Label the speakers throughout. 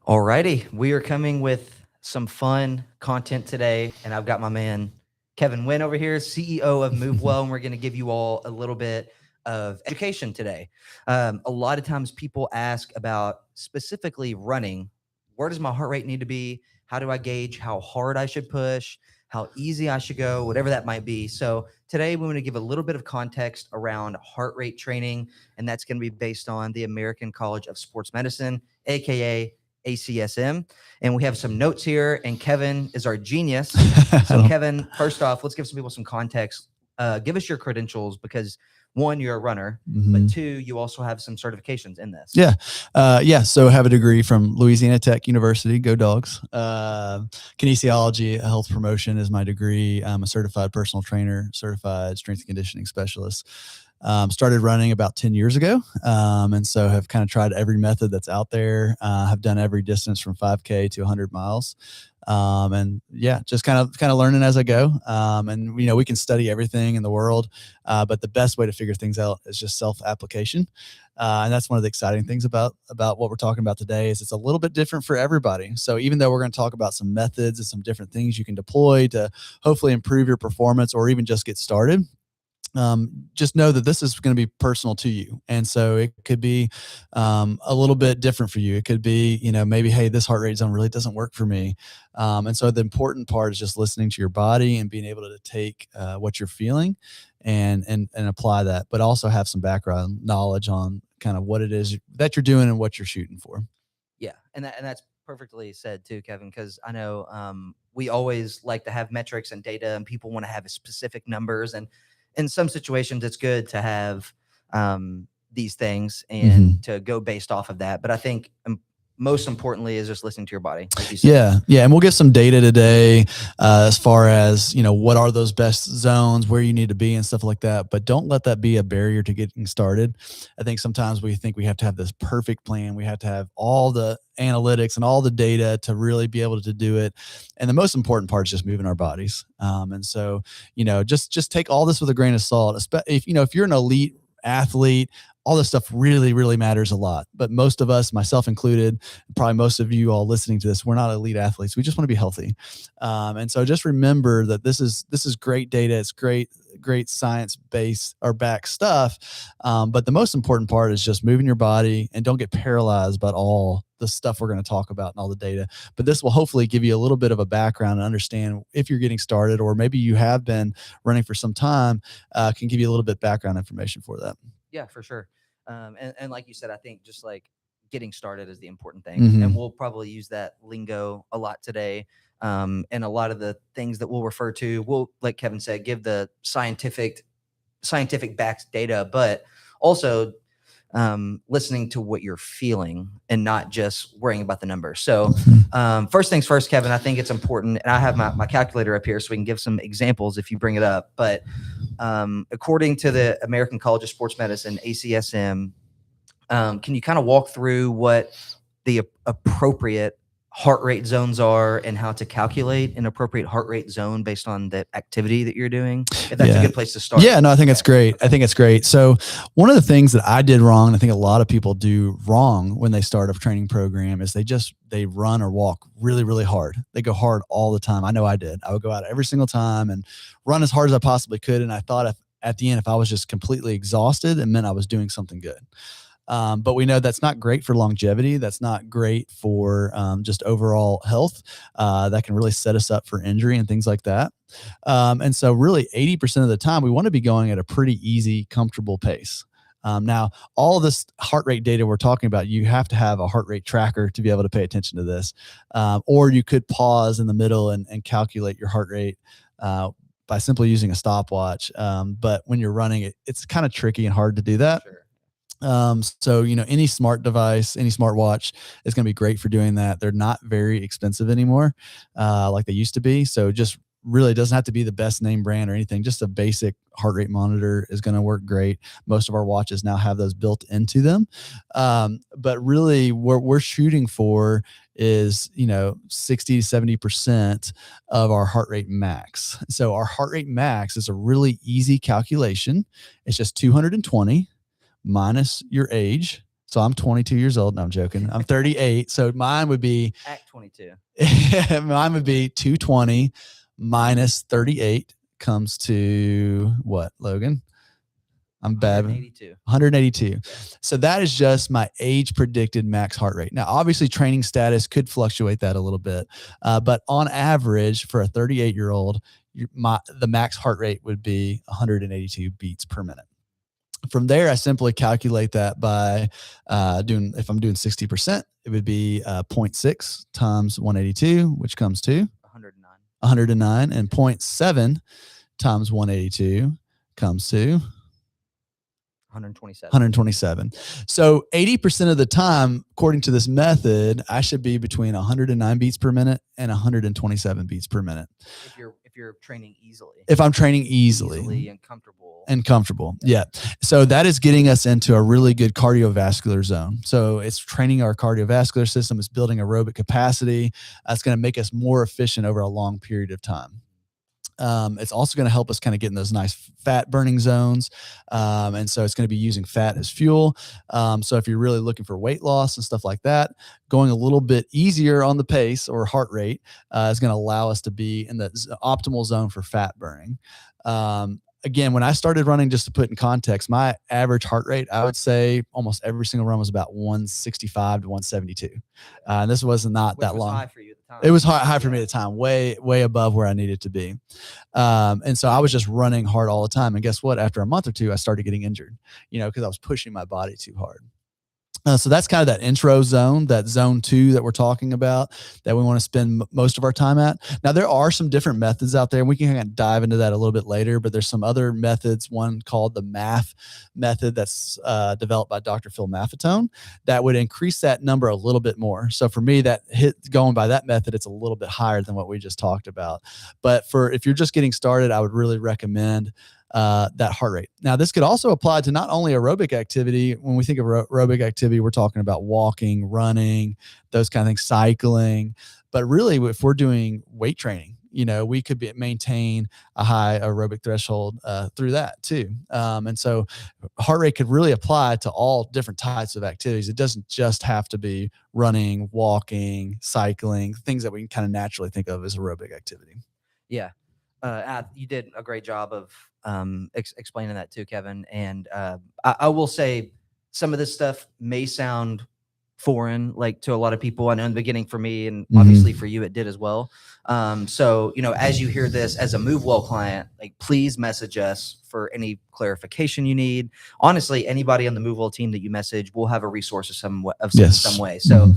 Speaker 1: Alrighty, we are coming with some fun content today, and I've got my man Kevin Wynn over here, CEO of MuuvWell, and we're going to give you all a little bit of education today. A lot of times people ask about specifically running. Where does my heart rate need to be? How do I gauge how hard I should push? How easy I should go? Whatever that might be. So today we want to give a little bit of context around heart rate training, and that's going to be based on the American College of Sports Medicine, aka ACSM. And we have some notes here, and Kevin is our genius. So, Kevin, first off, let's give some people some context. Give us your credentials because one, you're a runner, but two, you also have some certifications in this.
Speaker 2: Yeah. So I have a degree from Louisiana Tech University. Go Dogs. Kinesiology, health promotion is my degree. I'm a certified personal trainer, certified strength and conditioning specialist. Started running about 10 years ago. And so have kind of tried every method that's out there. Have done every distance from 5K to 100 miles. And yeah, just kind of learning as I go. And we can study everything in the world, but the best way to figure things out is just self-application. And that's one of the exciting things about what we're talking about today is it's a little bit different for everybody. So even though we're going to talk about some methods and some different things you can deploy to hopefully improve your performance or even just get started, just know that this is going to be personal to you. And so it could be a little bit different for you. It could be, maybe, hey, this heart rate zone really doesn't work for me. And so the important part is just listening to your body and being able to take what you're feeling and apply that, but also have some background knowledge on kind of what it is that you're doing and what you're shooting for.
Speaker 1: Yeah. And that's perfectly said too, Kevin, because I know we always like to have metrics and data and people want to have specific numbers, and in some situations it's good to have these things and to go based off of that. But I think most importantly is just listening to your body, like you
Speaker 2: said. Yeah. And we'll get some data today as far as, what are those best zones, where you need to be and stuff like that. But don't let that be a barrier to getting started. I think sometimes we think we have to have this perfect plan. We have to have all the analytics and all the data to really be able to do it. And the most important part is just moving our bodies. And so, just take all this with a grain of salt. If you're an elite athlete, all this stuff really, really matters a lot. But most of us, myself included, probably most of you all listening to this, we're not elite athletes. We just want to be healthy. And so just remember that this is great data. It's great science-based or back stuff. But the most important part is just moving your body and don't get paralyzed by all the stuff we're going to talk about and all the data. But this will hopefully give you a little bit of a background and understand if you're getting started, or maybe you have been running for some time, can give you a little bit background information for that.
Speaker 1: Yeah, for sure. And like you said, I think just like getting started is the important thing. And we'll probably use that lingo a lot today. And a lot of the things that we'll refer to, we'll, like Kevin said, give the scientific backed data, but also listening to what you're feeling and not just worrying about the numbers. So first things first, Kevin, I think it's important, and I have my calculator up here so we can give some examples if you bring it up. But according to the American College of Sports Medicine, ACSM, can you kind of walk through what the appropriate heart rate zones are and how to calculate an appropriate heart rate zone based on the activity that you're doing? If that's a good place to start.
Speaker 2: Yeah, no, I think it's great. I think it's great. So one of the things that I did wrong, and I think a lot of people do wrong when they start a training program, is they run or walk really, really hard. They go hard all the time. I know I did. I would go out every single time and run as hard as I possibly could. And I thought at the end, if I was just completely exhausted, it meant I was doing something good. But we know that's not great for longevity. That's not great for just overall health. That can really set us up for injury and things like that. And so really 80% of the time, we want to be going at a pretty easy, comfortable pace. Now, all of this heart rate data we're talking about, you have to have a heart rate tracker to be able to pay attention to this. Or you could pause in the middle and calculate your heart rate by simply using a stopwatch. But when you're running, it's kind of tricky and hard to do that.
Speaker 1: Sure.
Speaker 2: So, any smart device, any smartwatch is going to be great for doing that. They're not very expensive anymore, like they used to be. So just really doesn't have to be the best name brand or anything. Just a basic heart rate monitor is going to work great. Most of our watches now have those built into them. But really what we're shooting for is, 60 to 70% of our heart rate max. So our heart rate max is a really easy calculation. It's just 220 minus your age. So I'm 22 years old. No, I'm joking. I'm 38. So mine would be
Speaker 1: Act 22.
Speaker 2: mine would be 220 minus 38 comes to what, Logan? I'm bad.
Speaker 1: 182.
Speaker 2: 182.
Speaker 1: Yeah.
Speaker 2: So that is just my age predicted max heart rate. Now, obviously, training status could fluctuate that a little bit, but on average, for a 38-year-old, the max heart rate would be 182 beats per minute. From there, I simply calculate that by if I'm doing 60%, it would be 0.6 times 182, which comes to 109, and 0.7 times 182 comes to 127. So 80% of the time, according to this method, I should be between 109 beats per minute and 127 beats per minute.
Speaker 1: If you're training easily.
Speaker 2: If I'm training easily
Speaker 1: and comfortable.
Speaker 2: Yeah. So that is getting us into a really good cardiovascular zone. So it's training our cardiovascular system. It's building aerobic capacity. It's going to make us more efficient over a long period of time. It's also going to help us kind of get in those nice fat burning zones. And so it's going to be using fat as fuel. So if you're really looking for weight loss and stuff like that, going a little bit easier on the pace or heart rate is going to allow us to be in the optimal zone for fat burning. Again, when I started running, just to put in context, my average heart rate, I would say almost every single run was about 165 to 172. And this was not that long.
Speaker 1: High for you at the time.
Speaker 2: It was high for me at the time, way above where I needed to be. And so I was just running hard all the time. And guess what? After a month or two, I started getting injured, because I was pushing my body too hard. So that's kind of that intro zone, that zone 2 that we're talking about, that we want to spend most of our time at. Now, there are some different methods out there, and we can kind of dive into that a little bit later, but there's some other methods, one called the MAF method that's developed by Dr. Phil Maffetone, that would increase that number a little bit more. So for me, going by that method, it's a little bit higher than what we just talked about. But if you're just getting started, I would really recommend that heart rate. Now, this could also apply to not only aerobic activity. When we think of aerobic activity, we're talking about walking, running, those kind of things, cycling. But really, if we're doing weight training, we could maintain a high aerobic threshold through that too. And so heart rate could really apply to all different types of activities. It doesn't just have to be running, walking, cycling, things that we can kind of naturally think of as aerobic activity.
Speaker 1: Yeah. You did a great job of explaining that too, Kevin. And I will say some of this stuff may sound foreign, like to a lot of people. I know in the beginning for me, and obviously for you, it did as well. So, as you hear this as a MuuvWell client, like please message us for any clarification you need. Honestly, anybody on the MuuvWell team that you message will have a resource of some way. So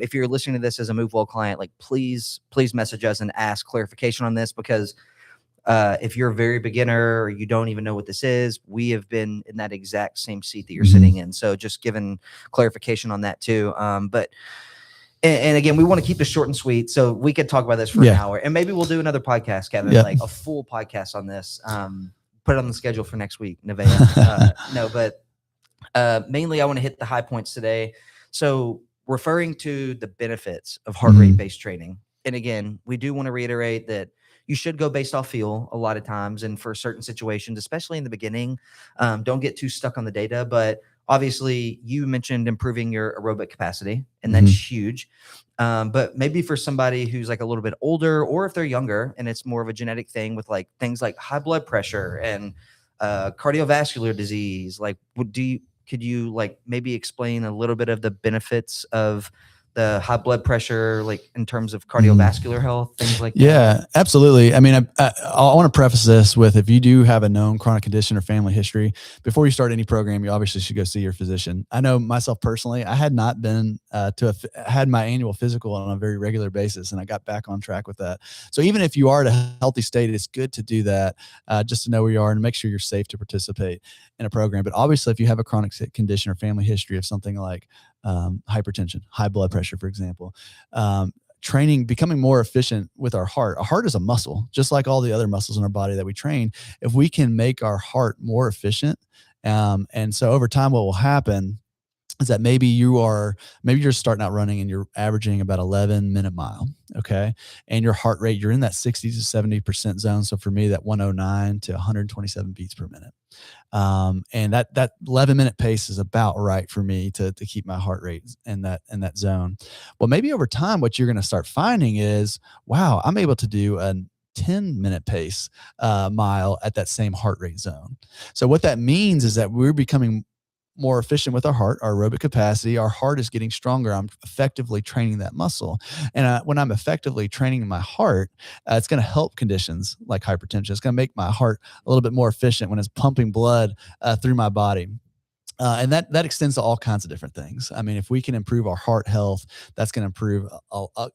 Speaker 1: if you're listening to this as a MuuvWell client, like please message us and ask clarification on this, because if you're a very beginner or you don't even know what this is, we have been in that exact same seat that you're sitting in. So just giving clarification on that too. But again, we want to keep this short and sweet, so we could talk about this for an hour, and maybe we'll do another podcast, Kevin, like a full podcast on this. Put it on the schedule for next week, Nevaeh. But mainly I want to hit the high points today. So referring to the benefits of heart rate based training. And again, we do want to reiterate that you should go based off feel a lot of times, and for certain situations, especially in the beginning, don't get too stuck on the data. But obviously, you mentioned improving your aerobic capacity, and that's huge. But maybe for somebody who's like a little bit older, or if they're younger and it's more of a genetic thing with like things like high blood pressure and cardiovascular disease, like could you like maybe explain a little bit of the benefits of the high blood pressure, like in terms of cardiovascular health, things like that?
Speaker 2: Yeah, absolutely. I mean, I want to preface this with, if you do have a known chronic condition or family history, before you start any program, you obviously should go see your physician. I know myself personally, I had not been had my annual physical on a very regular basis, and I got back on track with that. So even if you are at a healthy state, it's good to do that just to know where you are and make sure you're safe to participate in a program. But obviously, if you have a chronic condition or family history of something like hypertension, high blood pressure, for example, becoming more efficient with our heart. Our heart is a muscle, just like all the other muscles in our body that we train. If we can make our heart more efficient, and so over time, what will happen is that maybe you're starting out running and you're averaging about 11-minute mile. Okay. And your heart rate, you're in that 60 to 70% zone. So for me, that 109 to 127 beats per minute. And that 11-minute pace is about right for me to keep my heart rate in that zone. Well, maybe over time, what you're going to start finding is, wow, I'm able to do a 10-minute pace mile at that same heart rate zone. So what that means is that we're becoming more efficient with our heart, our aerobic capacity. Our heart is getting stronger. I'm effectively training that muscle. And when I'm effectively training my heart, it's going to help conditions like hypertension. It's going to make my heart a little bit more efficient when it's pumping blood through my body. And that extends to all kinds of different things. I mean, if we can improve our heart health, that's going to improve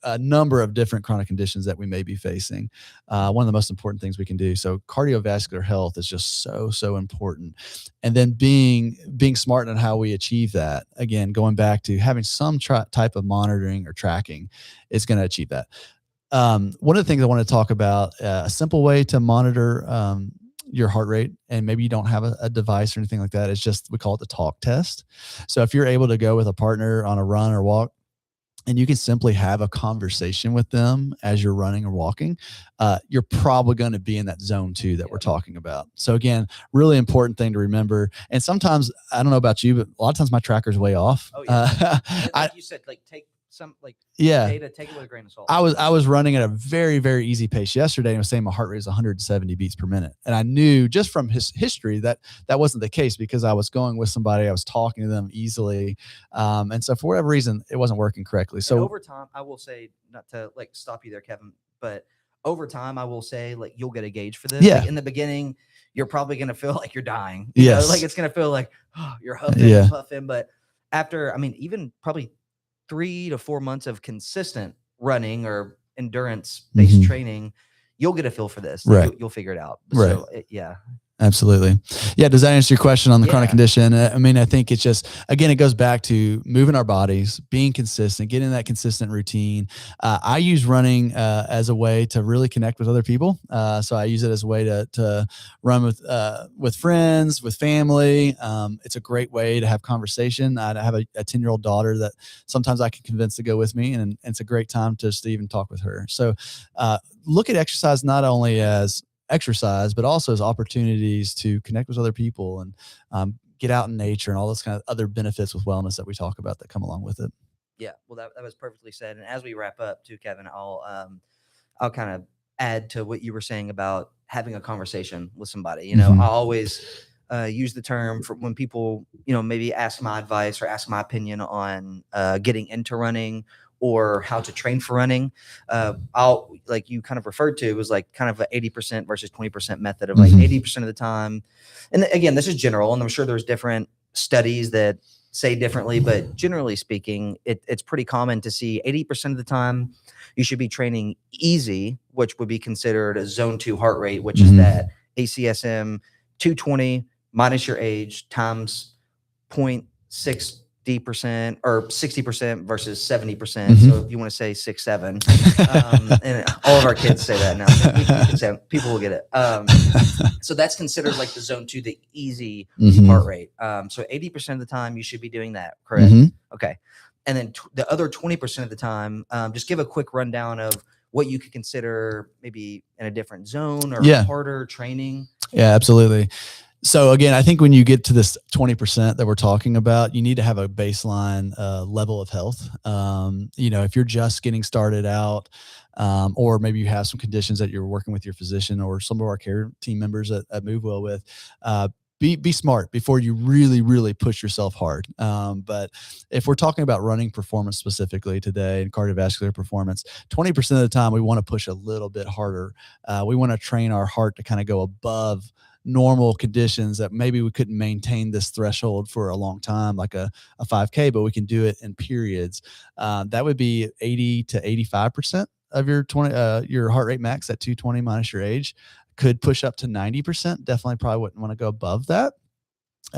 Speaker 2: a number of different chronic conditions that we may be facing. One of the most important things we can do. So cardiovascular health is just so important. And then being smart in how we achieve that. Again, going back to having some type of monitoring or tracking is going to achieve that. One of the things I want to talk about, a simple way to monitor your heart rate, and maybe you don't have a device or anything like that, it's just, we call it the talk test. So if you're able to go with a partner on a run or walk, and you can simply have a conversation with them as you're running or walking, you're probably going to be in that zone 2 that we're talking about. So again, really important thing to remember. And sometimes, I don't know about you, but a lot of times my tracker's way off.
Speaker 1: Oh yeah. Like you said, like take some data, take it with a grain of salt.
Speaker 2: I was running at a very, very easy pace yesterday, and I was saying my heart rate is 170 beats per minute. And I knew just from his history that wasn't the case, because I was going with somebody, I was talking to them easily. And so for whatever reason, it wasn't working correctly. So
Speaker 1: and over time, I will say, not to like stop you there, Kevin, but over time, I will say, like, you'll get a gauge for this.
Speaker 2: Yeah.
Speaker 1: Like in the beginning, you're probably going to feel like you're dying.
Speaker 2: Yes.
Speaker 1: You know, like it's going to feel like, oh, you're huffing and puffing. But after, I mean, even probably 3 to 4 months of consistent running or endurance-based training, you'll get a feel for this. Like,
Speaker 2: right.
Speaker 1: You'll figure it out.
Speaker 2: Right.
Speaker 1: So, yeah.
Speaker 2: Absolutely. Yeah. Does that answer your question on the chronic condition? I mean, I think it's just, again, it goes back to moving our bodies, being consistent, getting that consistent routine. I use running as a way to really connect with other people. So I use it as a way to run with friends, with family. It's a great way to have conversation. I have a 10-year-old daughter that sometimes I can convince to go with me, and it's a great time to even talk with her. So look at exercise not only as exercise, but also as opportunities to connect with other people and get out in nature and all those kind of other benefits with wellness that we talk about that come along with it.
Speaker 1: Yeah, well, that was perfectly said. And as we wrap up too, Kevin, I'll kind of add to what you were saying about having a conversation with somebody. You know, I always use the term for when people, you know, maybe ask my advice or ask my opinion on getting into running or how to train for running. I'll, like you kind of referred to, it was like kind of an 80% versus 20% method of like 80% of the time. And again, this is general, and I'm sure there's different studies that say differently, but generally speaking, it's pretty common to see 80% of the time you should be training easy, which would be considered a zone 2 heart rate, which is that ACSM 220 minus your age times 0.6 percent or 60% versus 70%. So if you want to say 6, 7, and all of our kids say that now, we can say, people will get it. So that's considered like the zone 2, the easy heart rate. So 80% of the time you should be doing that, correct? Okay. And then the other 20% of the time, just give a quick rundown of what you could consider maybe in a different zone or harder training.
Speaker 2: Yeah, absolutely. So again, I think when you get to this 20% that we're talking about, you need to have a baseline level of health. You know, if you're just getting started out, or maybe you have some conditions that you're working with your physician or some of our care team members at MuuvWell with, be smart before you really push yourself hard. But if we're talking about running performance specifically today and cardiovascular performance, 20% of the time we want to push a little bit harder. We want to train our heart to kind of go above normal conditions that maybe we couldn't maintain this threshold for a long time, like a 5K, but we can do it in periods. That would be 80 to 85% of your heart rate max at 220 minus your age. Could push up to 90%. Definitely probably wouldn't want to go above that.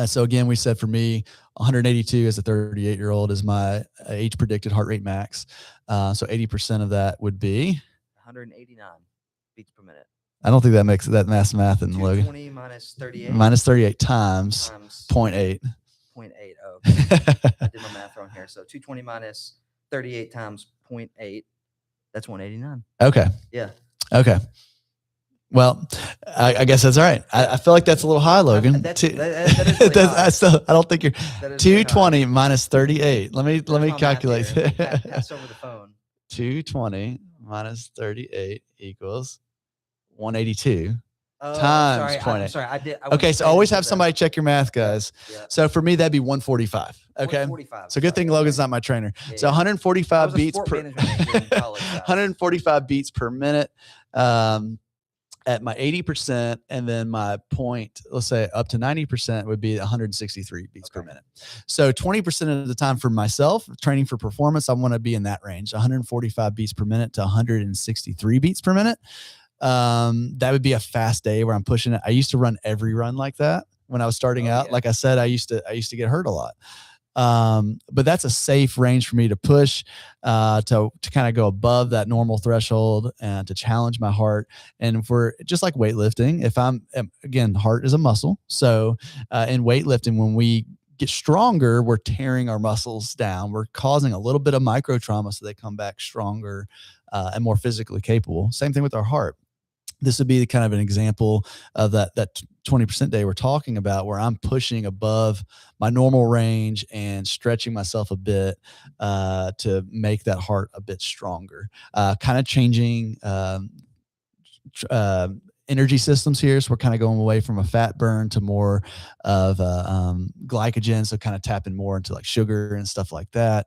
Speaker 2: So again, we said for me, 182 as a 38-year-old is my age predicted heart rate max. So 80% of that would be
Speaker 1: 189 beats per minute.
Speaker 2: I don't think that makes that math in Logan.
Speaker 1: 220 minus 38.
Speaker 2: Minus 38 times 0.8.
Speaker 1: 0.8. Oh, okay. I did my math wrong here. So 220 minus 38 times 0.8. That's 189.
Speaker 2: Okay.
Speaker 1: Yeah.
Speaker 2: Okay. Well, I guess that's all right. I feel like that's a little high, Logan.
Speaker 1: That is really high.
Speaker 2: I don't think you're
Speaker 1: That is
Speaker 2: 220
Speaker 1: really
Speaker 2: minus 38. Let me
Speaker 1: There's my
Speaker 2: calculate.
Speaker 1: math here. Pass over the phone.
Speaker 2: 220 minus 38 equals 182
Speaker 1: Oh,
Speaker 2: times
Speaker 1: I'm sorry.
Speaker 2: 20.
Speaker 1: I'm sorry.
Speaker 2: Okay, so always have somebody check your math, guys.
Speaker 1: Yeah.
Speaker 2: So for me, that'd be 145. Okay.
Speaker 1: 145.
Speaker 2: So good thing Logan's not my trainer. So 145 beats per 145 beats per minute. At my 80%, and then my point, let's say up to 90% would be 163 beats per minute. So 20% of the time for myself, training for performance, I want to be in that range, 145 beats per minute to 163 beats per minute. That would be a fast day where I'm pushing it. I used to run every run like that when I was starting out. Yeah. Like I said, I used to get hurt a lot. But that's a safe range for me to push, to kind of go above that normal threshold and to challenge my heart. And for just like weightlifting, if again, heart is a muscle. So, in weightlifting, when we get stronger, we're tearing our muscles down. We're causing a little bit of micro trauma so they come back stronger, and more physically capable. Same thing with our heart. This would be kind of an example of that 20% day we're talking about, where I'm pushing above my normal range and stretching myself a bit, to make that heart a bit stronger, kind of changing energy systems here. So we're kind of going away from a fat burn to more of glycogen. So kind of tapping more into like sugar and stuff like that.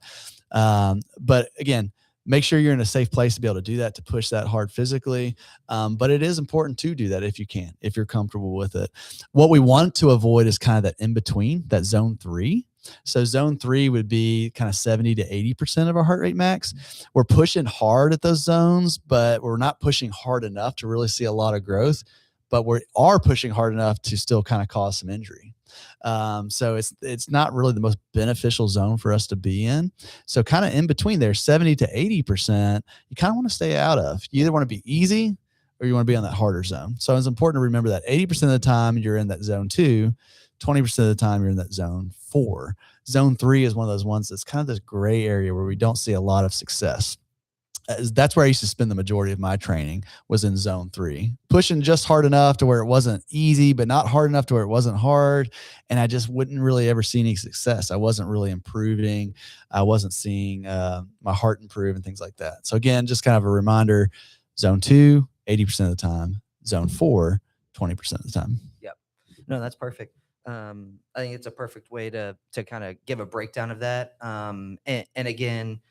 Speaker 2: But again, make sure you're in a safe place to be able to do that, to push that hard physically. But it is important to do that if you can, if you're comfortable with it. What we want to avoid is kind of that in between, that zone 3. So zone 3 would be kind of 70 to 80% of our heart rate max. We're pushing hard at those zones, but we're not pushing hard enough to really see a lot of growth, but we are pushing hard enough to still kind of cause some injury. So it's not really the most beneficial zone for us to be in. So kind of in between there, 70 to 80%, you kind of want to stay out of. You either want to be easy or you want to be on that harder zone. So it's important to remember that 80% of the time you're in that zone 2, 20% of the time you're in that zone 4. Zone 3 is one of those ones that's kind of this gray area where we don't see a lot of success. That's where I used to spend the majority of my training, was in zone 3, pushing just hard enough to where it wasn't easy, but not hard enough to where it wasn't hard. And I just wouldn't really ever see any success. I wasn't really improving. I wasn't seeing my heart improve and things like that. So again, just kind of a reminder, zone 2, 80% of the time, zone 4, 20% of the time.
Speaker 1: Yep. No, that's perfect. I think it's a perfect way to kind of give a breakdown of that. And again,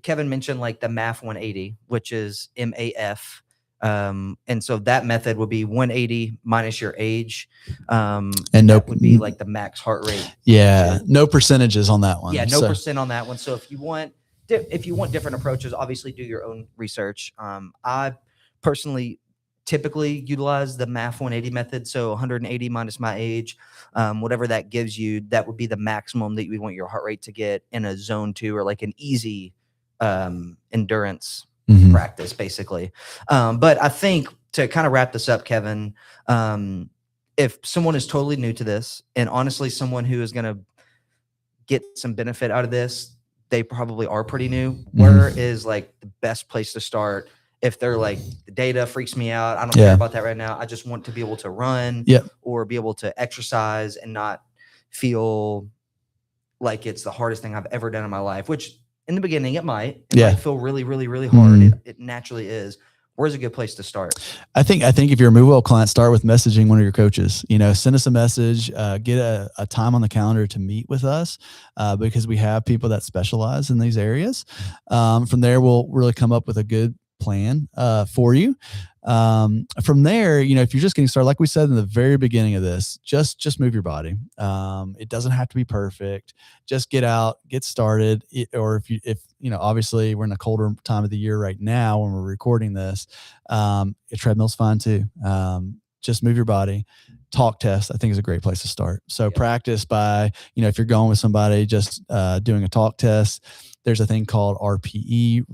Speaker 1: Kevin mentioned like the MAF 180, which is MAF. And so that method would be 180 minus your age. And that would be like the max heart rate.
Speaker 2: Yeah. No percentages on that one.
Speaker 1: Yeah. No percent on that one. So if you want different approaches, obviously do your own research. I personally typically utilize the MAF 180 method. So 180 minus my age, whatever that gives you, that would be the maximum that you would want your heart rate to get in a zone 2 or like an easy endurance practice, basically. But I think to kind of wrap this up, Kevin, if someone is totally new to this, and honestly, someone who is going to get some benefit out of this, they probably are pretty new. Where is like the best place to start? If they're like, the data freaks me out, I don't care about that right now. I just want to be able to run or be able to exercise and not feel like it's the hardest thing I've ever done in my life, which in the beginning it might feel really, really, really hard. It naturally is. Where's a good place to start?
Speaker 2: I think if you're a MuuvWell client, start with messaging one of your coaches. Send us a message, get a time on the calendar to meet with us, because we have people that specialize in these areas. From there, we'll really come up with a good plan for you. From there, if you're just getting started, like we said in the very beginning of this, just move your body. It doesn't have to be perfect. Just get out, get started. Or if obviously we're in a colder time of the year right now when we're recording this, a treadmill's fine too. Just move your body. Talk test, I think, is a great place to start. So practice by, if you're going with somebody, just doing a talk test. There's a thing called RPE,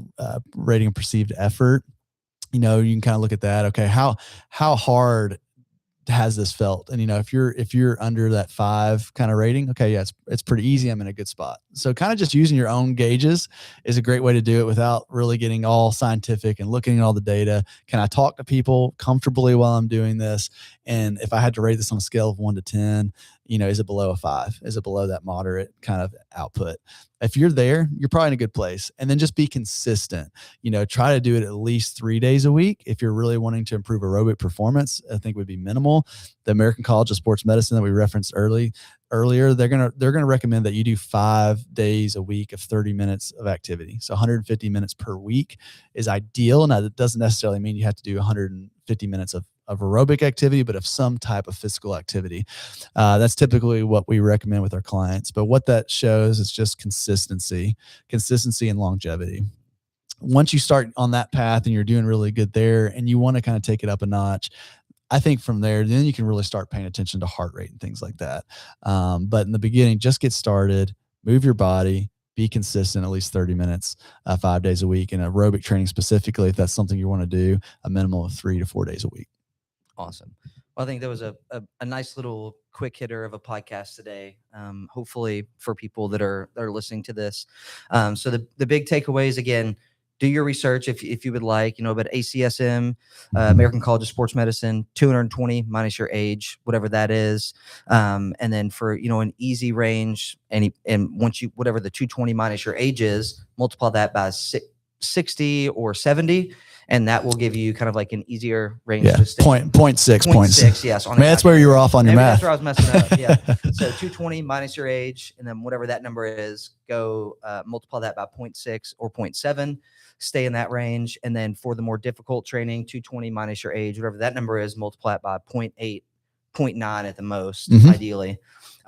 Speaker 2: rating of perceived effort. You can kind of look at that. Okay, how hard has this felt? And if you're under that 5 kind of rating, okay, yeah, it's pretty easy. I'm in a good spot. So kind of just using your own gauges is a great way to do it without really getting all scientific and looking at all the data. Can I talk to people comfortably while I'm doing this? And if I had to rate this on a scale of 1 to 10, is it below a 5? Is it below that moderate kind of output? If you're there, you're probably in a good place. And then just be consistent. Try to do it at least 3 days a week. If you're really wanting to improve aerobic performance, I think would be minimal. The American College of Sports Medicine that we referenced earlier, they're gonna recommend that you do 5 days a week of 30 minutes of activity. So 150 minutes per week is ideal. Now, that doesn't necessarily mean you have to do 150 minutes of aerobic activity, but of some type of physical activity. That's typically what we recommend with our clients. But what that shows is just consistency and longevity. Once you start on that path and you're doing really good there and you want to kind of take it up a notch, I think from there, then you can really start paying attention to heart rate and things like that. But in the beginning, just get started, move your body, be consistent, at least 30 minutes, 5 days a week, and aerobic training specifically, if that's something you want to do, a minimum of 3 to 4 days a week.
Speaker 1: Awesome. Well, I think that was a nice little quick hitter of a podcast today. Hopefully for people that are listening to this. So the big takeaways, again, do your research if you would like, but ACSM, American College of Sports Medicine, 220 minus your age, whatever that is. And then for, an easy range, and once you, whatever the 220 minus your age is, multiply that by 60 or 70. And that will give you kind of like an easier range.
Speaker 2: Yeah,
Speaker 1: to stay.
Speaker 2: 0.6.
Speaker 1: Yes.
Speaker 2: Man, that's where you were off on your math.
Speaker 1: That's where I was messing up. Yeah. So 220 minus your age, and then whatever that number is, go multiply that by 0.6 or 0.7. Stay in that range. And then for the more difficult training, 220 minus your age, whatever that number is, multiply it by 0.8, 0.9 at the most, ideally.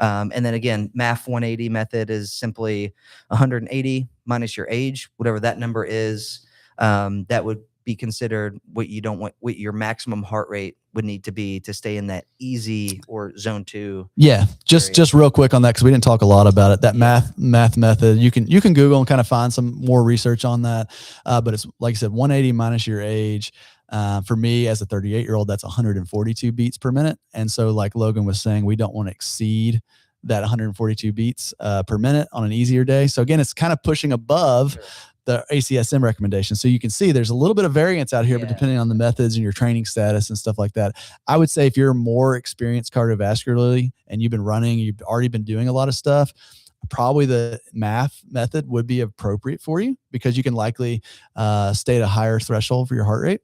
Speaker 1: And then again, MAF 180 method is simply 180 minus your age, whatever that number is. That would be considered what your maximum heart rate would need to be to stay in that easy or zone 2.
Speaker 2: Yeah. Just real quick on that, because we didn't talk a lot about it. That math method, you can Google and kind of find some more research on that. But it's, like I said, 180 minus your age. For me as a 38-year-old, that's 142 beats per minute. And so like Logan was saying, we don't want to exceed that 142 beats per minute on an easier day. So again, it's kind of pushing above the ACSM recommendation. So you can see there's a little bit of variance out here, but depending on the methods and your training status and stuff like that, I would say if you're more experienced cardiovascularly and you've been running, you've already been doing a lot of stuff, probably the MAF method would be appropriate for you, because you can likely stay at a higher threshold for your heart rate.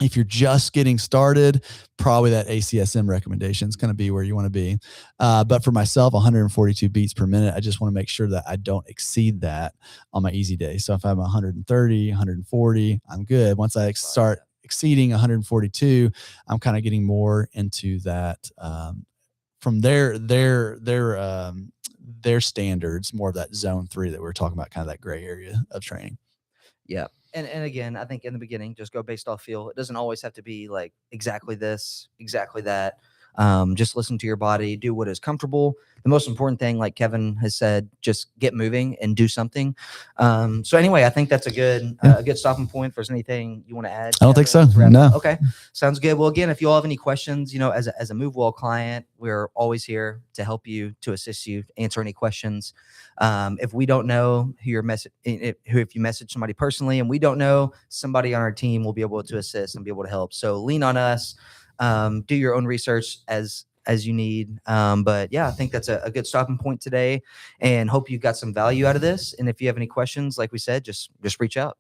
Speaker 2: If you're just getting started, probably that ACSM recommendation is going to be where you want to be. But for myself, 142 beats per minute, I just want to make sure that I don't exceed that on my easy day. So if I'm 130, 140, I'm good. Once I start exceeding 142, I'm kind of getting more into that from their standards, more of that zone 3 that we were talking about, kind of that gray area of training.
Speaker 1: Yeah. And again, I think in the beginning, just go based off feel. It doesn't always have to be like exactly this, exactly that. Just listen to your body, do what is comfortable. The most important thing, like Kevin has said, just get moving and do something. So anyway, I think that's a good stopping point. If there's anything you want to add,
Speaker 2: I don't think so. No.
Speaker 1: Okay. Sounds good. Well, again, if you all have any questions, as a MuuvWell client, we're always here to help you, to assist you, answer any questions. If we don't know who if you message somebody personally and we don't know, somebody on our team will be able to assist and be able to help. So lean on us. Do your own research as you need. But yeah, I think that's a good stopping point today, and hope you got some value out of this. And if you have any questions, like we said, just reach out.